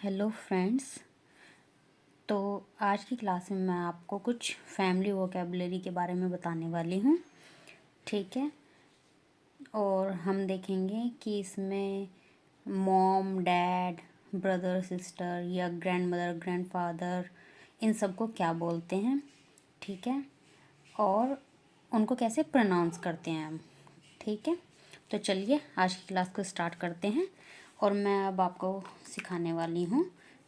Hello friends. तो आज की क्लास में मैं आपको कुछ फैमिली वोकेबलरी के बारे में बताने वाली हूँ। ठीक है। और हम देखेंगे कि इसमें मॉम, डैड, ब्रदर, सिस्टर या ग्रैंड मदर, ग्रैंड फादर, इन सबको क्या बोलते हैं। ठीक है। और उनको कैसे प्रोनाउंस करते हैं हम। ठीक है। तो चलिए आज की क्लास को स्टार्ट करते हैं। और मैं अब आपको सिखाने वाली हूँ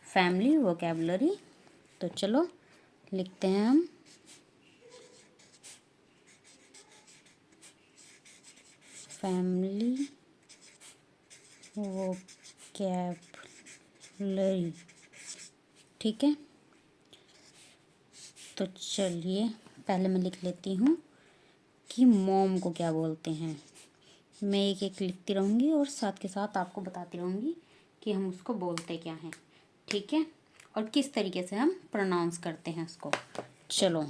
फैमिली वोकेबलरी। तो चलो लिखते हैं हम फैमिली वोकेबलरी। ठीक है। तो चलिए पहले मैं लिख लेती हूँ कि मॉम को क्या बोलते हैं। मैं एक एक लिखती रहूँगी और साथ के साथ आपको बताती रहूँगी कि हम उसको बोलते क्या हैं। ठीक है। और किस तरीके से हम प्रोनाउंस करते हैं उसको। चलो,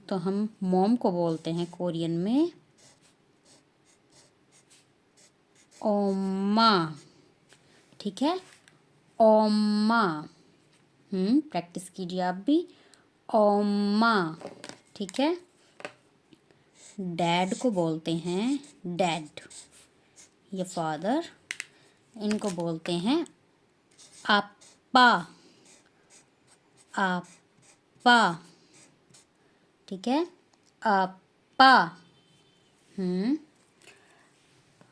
तो हम मॉम को बोलते हैं कोरियन में ओम्मा। ठीक है, ओम्मा। प्रैक्टिस कीजिए आप भी। ओम्मा। ठीक है। डैड को बोलते हैं डैड, ये फादर। इनको बोलते हैं आप्पा, आप्पा। ठीक है, आप्पा।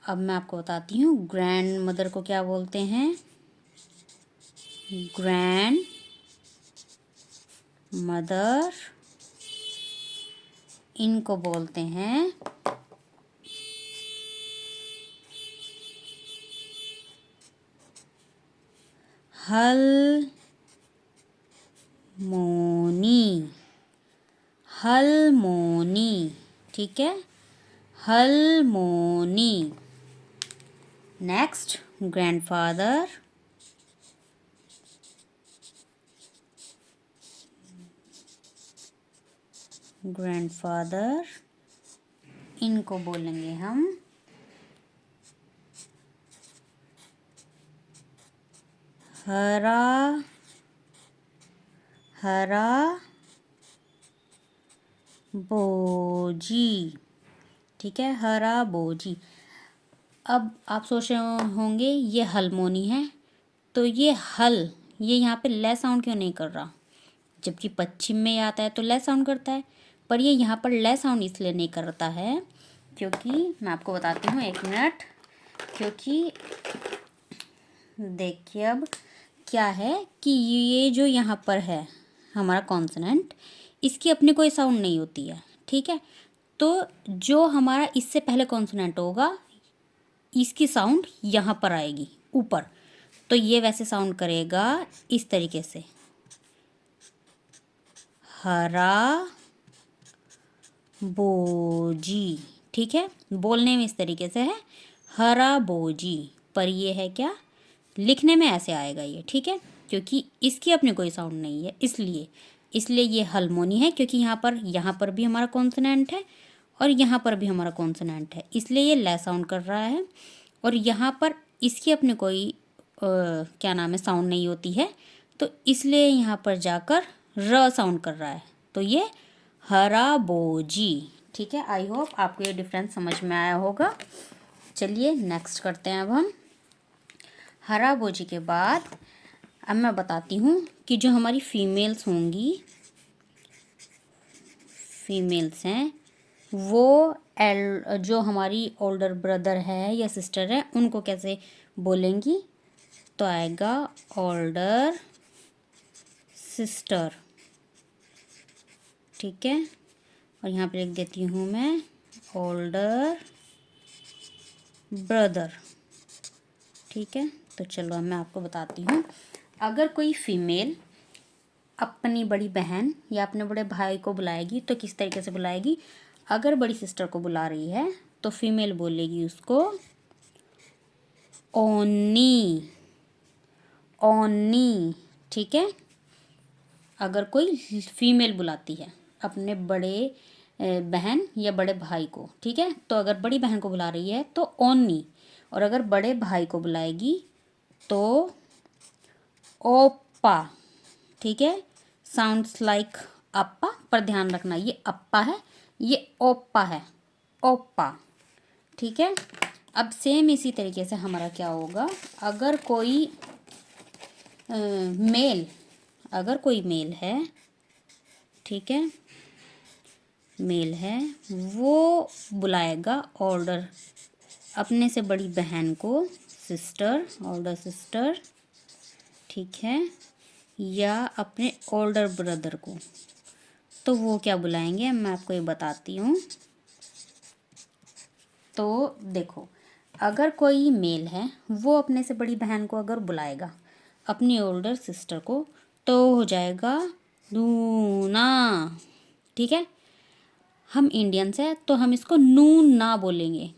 अब मैं आपको बताती हूँ ग्रैंड मदर को क्या बोलते हैं। ग्रैंड मदर, इनको बोलते हैं हलमोनी, हलमोनी। ठीक है, हलमोनी। नेक्स्ट, ग्रैंडफादर, ग्रैंडफादर, इनको बोलेंगे हम हरा, हरा बोजी। ठीक है, हरा बोजी। अब आप सोच रहे होंगे ये हलमोनी है, तो ये हल, ये यहाँ पे ले साउंड क्यों नहीं कर रहा, जबकि पश्चिम में आता है तो ले साउंड करता है। पर ये यहाँ पर ले साउंड इसलिए नहीं करता है क्योंकि मैं आपको बताती हूँ, एक मिनट। क्योंकि देखिए अब क्या है कि ये जो यहाँ पर है हमारा कॉन्सोनेंट, इसकी अपनी कोई साउंड नहीं होती है। ठीक है। तो जो हमारा इससे पहले कॉन्सोनेंट होगा, इसकी साउंड यहाँ पर आएगी ऊपर। तो ये वैसे साउंड करेगा इस तरीके से, हरा बोजी। ठीक है, बोलने में इस तरीके से है हरा बोजी, पर ये है क्या, लिखने में ऐसे आएगा ये। ठीक है, क्योंकि इसकी अपनी कोई साउंड नहीं है, इसलिए ये हलमोनी है। क्योंकि यहाँ पर भी हमारा कॉन्सोनेंट है और यहाँ पर भी हमारा कॉन्सोनेंट है, इसलिए ये ले साउंड कर रहा है। और यहाँ पर इसकी अपनी कोई क्या नाम है, साउंड नहीं होती है, तो इसलिए यहाँ पर जाकर र साउंड कर रहा है। तो ये हरा बोजी। ठीक है, आई होप आपको ये डिफरेंस समझ में आया होगा। चलिए नेक्स्ट करते हैं अब हम। हरा बोजी के बाद अब मैं बताती हूँ कि जो हमारी फीमेल्स होंगी, फीमेल्स हैं वो जो हमारी ओल्डर ब्रदर है या सिस्टर है, उनको कैसे बोलेंगी। तो आएगा ओल्डर सिस्टर। ठीक है, और यहाँ पे लिख देती हूँ मैं ओल्डर ब्रदर। ठीक है। तो चलो अब मैं आपको बताती हूँ, अगर कोई फीमेल अपनी बड़ी बहन या अपने बड़े भाई को बुलाएगी तो किस तरीके से बुलाएगी। अगर बड़ी सिस्टर को बुला रही है तो फीमेल बोलेगी उसको ओनी, ओनी। ठीक है, अगर कोई फीमेल बुलाती है अपने बड़े बहन या बड़े भाई को, ठीक है, तो अगर बड़ी बहन को बुला रही है तो ओनी, और अगर बड़े भाई को बुलाएगी तो ओप्पा, ठीक है, साउंड्स लाइक अप्पा, पर ध्यान रखना ये अप्पा है, ये ओप्पा है, ओप्पा, ठीक है। अब सेम इसी तरीके से हमारा क्या होगा, अगर कोई मेल, अगर कोई मेल है, ठीक है, मेल है, वो बुलाएगा ऑर्डर अपने से बड़ी बहन को, सिस्टर, ऑर्डर सिस्टर, ठीक है, या अपने ओल्डर ब्रदर को, तो वो क्या बुलाएंगे मैं आपको ये बताती हूँ। तो देखो, अगर कोई मेल है वो अपने से बड़ी बहन को अगर बुलाएगा अपनी ओल्डर सिस्टर को, तो हो जाएगा नूना, ठीक है। हम इंडियंस हैं तो हम इसको नून ना बोलेंगे,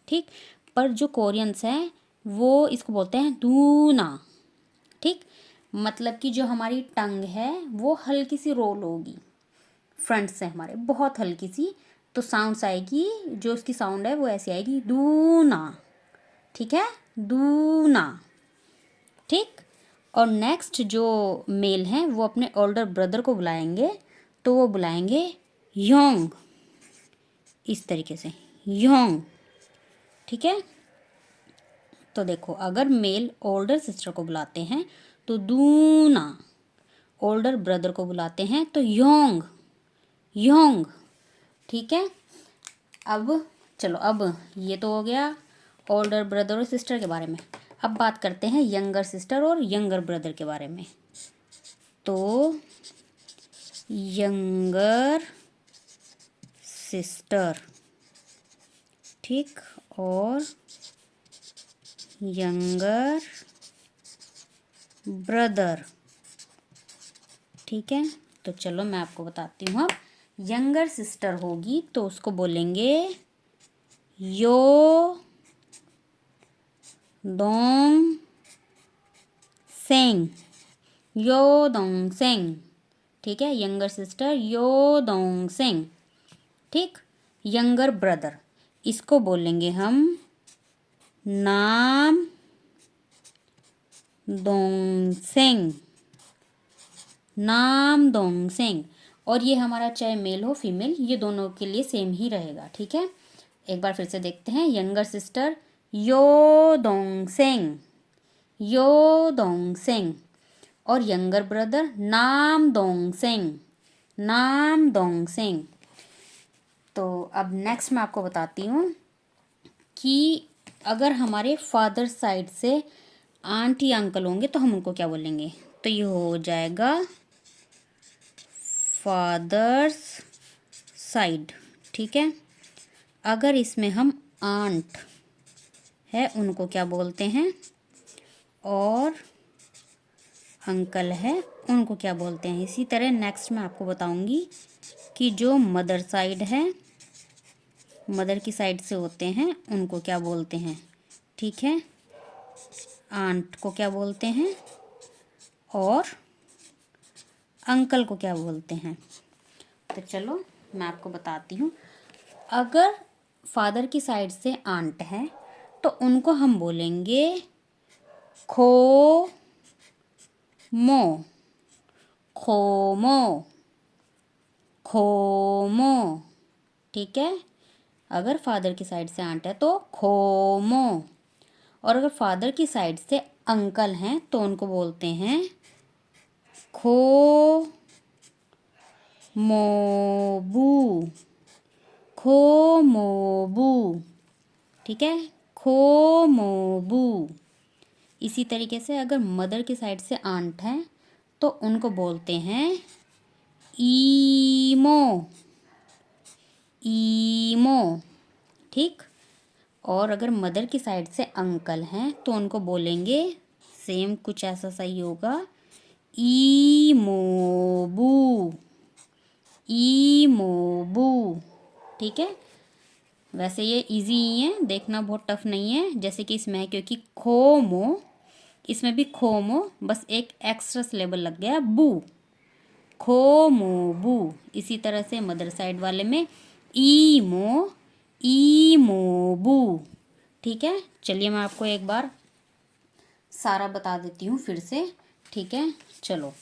ठीक, पर जो कोरियंस हैं वो इसको बोलते हैं नूना, ठीक। मतलब कि जो हमारी टंग है वो हल्की सी रोल होगी फ्रंट से, हमारे बहुत हल्की सी, तो साउंड्स आएगी, जो उसकी साउंड है वो ऐसी आएगी, दूना, ठीक है, दूना, ठीक। और नेक्स्ट जो मेल हैं वो अपने ओल्डर ब्रदर को बुलाएंगे, तो वो बुलाएंगे योंग, इस तरीके से, योंग, ठीक है। तो देखो, अगर मेल ओल्डर सिस्टर को बुलाते हैं तो दूना, ओल्डर ब्रदर को बुलाते हैं तो योंग, योंग, ठीक है। अब चलो, अब ये तो हो गया ओल्डर ब्रदर और सिस्टर के बारे में। अब बात करते हैं यंगर सिस्टर और यंगर ब्रदर के बारे में। तो यंगर सिस्टर, ठीक, और यंगर ब्रदर, ठीक है। तो चलो मैं आपको बताती हूँ। अब यंगर सिस्टर होगी तो उसको बोलेंगे यो दोंग सेंग, यो दोंग सेंग, ठीक है, यंगर सिस्टर यो दोंग सेंग, ठीक। यंगर ब्रदर, इसको बोलेंगे हम नाम दोंग सेंग, नाम दोंग सेंग। और ये हमारा चाहे मेल हो फीमेल, ये दोनों के लिए सेम ही रहेगा, ठीक है। एक बार फिर से देखते हैं। यंगर सिस्टर यो दोंग सेंग, यो दोंग सेंग, और यंगर ब्रदर नाम दोंग सेंग, नाम दोंग सेंग। तो अब नेक्स्ट मैं आपको बताती हूँ कि अगर हमारे फादर साइड से आंटी अंकल होंगे तो हम उनको क्या बोलेंगे। तो ये हो जाएगा फादर्स साइड, ठीक है। अगर इसमें हम आंट है उनको क्या बोलते हैं, और अंकल है उनको क्या बोलते हैं। इसी तरह नेक्स्ट मैं आपको बताऊंगी कि जो मदर साइड है, मदर की साइड से होते हैं, उनको क्या बोलते हैं, ठीक है। आंट को क्या बोलते हैं और अंकल को क्या बोलते हैं। तो चलो मैं आपको बताती हूँ। अगर फादर की साइड से आंट है तो उनको हम बोलेंगे खो मो, खोमो, खोमो, ठीक है। अगर फादर की साइड से आंट है तो खोमो, और अगर फादर की साइड से अंकल हैं तो उनको बोलते हैं खो मोबू, खो मोबू, ठीक है, खो मोबू। इसी तरीके से अगर मदर की साइड से आंट है तो उनको बोलते हैं ईमो, ईमो, ठीक। और अगर मदर की साइड से अंकल हैं तो उनको बोलेंगे सेम कुछ ऐसा सही होगा, ईमोबू, ईमोबू, ठीक है। वैसे ये इजी ही है, देखना बहुत टफ नहीं है। जैसे कि इसमें है क्योंकि खोमो, इसमें भी खोमो, बस एक एक्स्ट्रा सिलेबल लग गया बू, खोमोबू। इसी तरह से मदर साइड वाले में ईमो, ईमोबू, ठीक है। चलिए मैं आपको एक बार सारा बता देती हूँ फिर से ठीक है, चलो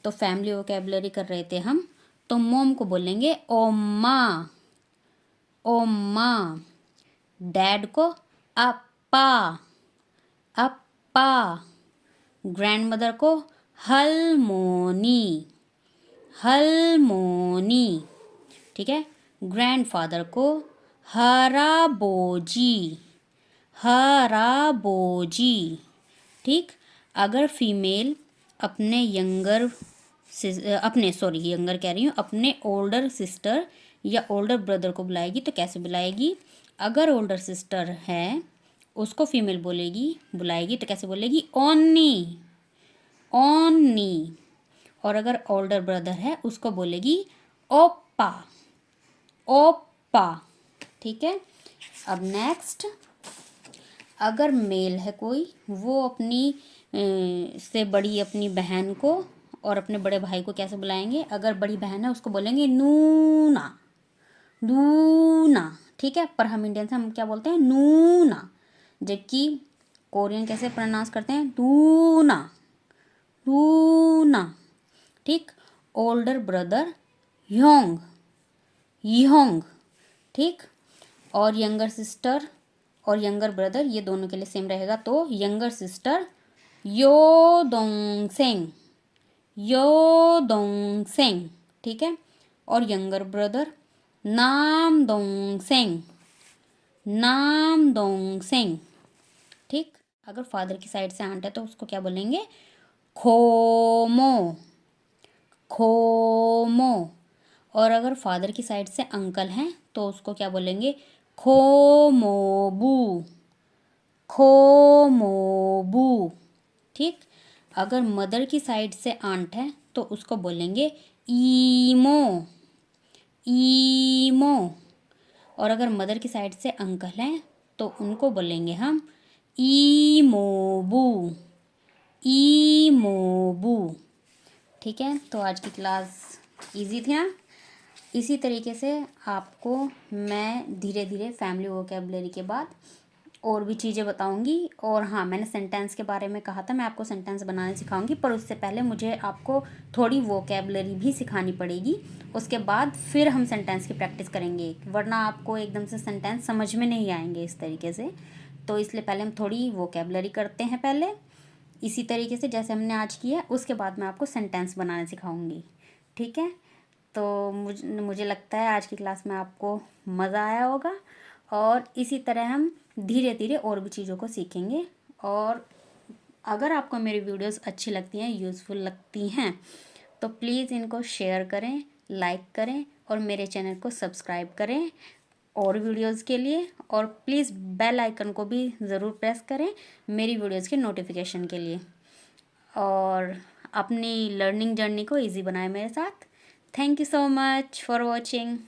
तो फैमिली वोकेबलरी कर रहे थे हम। तो मोम को बोलेंगे ओम्मा, ओम्मा। डैड को अप्पा, अप्पा। ग्रैंड मदर को हलमोनी, हलमोनी। ठीक है, ग्रैंड फादर को हराबोजी, हराबोजी। ठीक, अगर फीमेल अपने यंगर कह रही हूँ, अपने ओल्डर सिस्टर या ओल्डर ब्रदर को बुलाएगी तो कैसे बुलाएगी? अगर ओल्डर सिस्टर है उसको फीमेल बुलाएगी तो कैसे बोलेगी? ओन्नी, ओन्नी। और अगर ओल्डर ब्रदर है उसको बोलेगी ओप्पा, ओप्पा। ठीक है, अब नेक्स्ट, अगर मेल है कोई, वो अपनी से बड़ी अपनी बहन को और अपने बड़े भाई को कैसे बुलाएंगे? अगर बड़ी बहन है उसको बोलेंगे नूना, नूना। ठीक है, पर हम इंडियन से हम क्या बोलते हैं? नूना। जबकि कोरियन कैसे प्रोनाउंस करते हैं? नूना, नूना। ठीक, ओल्डर ब्रदर योंग, योंग। ठीक, और यंगर सिस्टर और यंगर ब्रदर ये दोनों के लिए सेम रहेगा, तो यंगर सिस्टर यो दोंग सेंग, यो दोंग सेंग। ठीक है, और यंगर ब्रदर नाम दोंग सेंग, नाम दोंग सेंग। ठीक, अगर फादर की साइड से आंट है तो उसको क्या बोलेंगे? खोमो, खोमो। और अगर फादर की साइड से अंकल हैं तो उसको क्या बोलेंगे? खोमोबू, खोमोबू। ठीक, अगर मदर की साइड से आंट है तो उसको बोलेंगे ईमो, ईमो। और अगर मदर की साइड से अंकल हैं तो उनको बोलेंगे हम ईमोबू, ईमोबू। ठीक है, तो आज की क्लास इजी थी ना? इसी तरीके से आपको मैं धीरे धीरे फैमिली वोकेबलरी के बाद और भी चीज़ें बताऊंगी। और हाँ, मैंने सेंटेंस के बारे में कहा था, मैं आपको सेंटेंस बनाने सिखाऊंगी, पर उससे पहले मुझे आपको थोड़ी वोकेबलरी भी सिखानी पड़ेगी। उसके बाद फिर हम सेंटेंस की प्रैक्टिस करेंगे, वरना आपको एकदम से सेंटेंस समझ में नहीं आएंगे इस तरीके से। तो इसलिए पहले हम थोड़ी वोकेबलरी करते हैं पहले, इसी तरीके से जैसे हमने आज किया है। उसके बाद मैं आपको सेंटेंस बनाने सिखाऊंगी। ठीक है, तो मुझे लगता है आज की क्लास में आपको मज़ा आया होगा, और इसी तरह हम धीरे धीरे और भी चीज़ों को सीखेंगे। और अगर आपको मेरी वीडियोस अच्छी लगती हैं, यूज़फुल लगती हैं, तो प्लीज़ इनको शेयर करें, लाइक करें और मेरे चैनल को सब्सक्राइब करें और वीडियोस के लिए। और प्लीज़ बेल आइकन को भी ज़रूर प्रेस करें मेरी वीडियोस के नोटिफिकेशन के लिए। और अपनी लर्निंग जर्नी को इजी बनाएं मेरे साथ। Thank you so much for watching.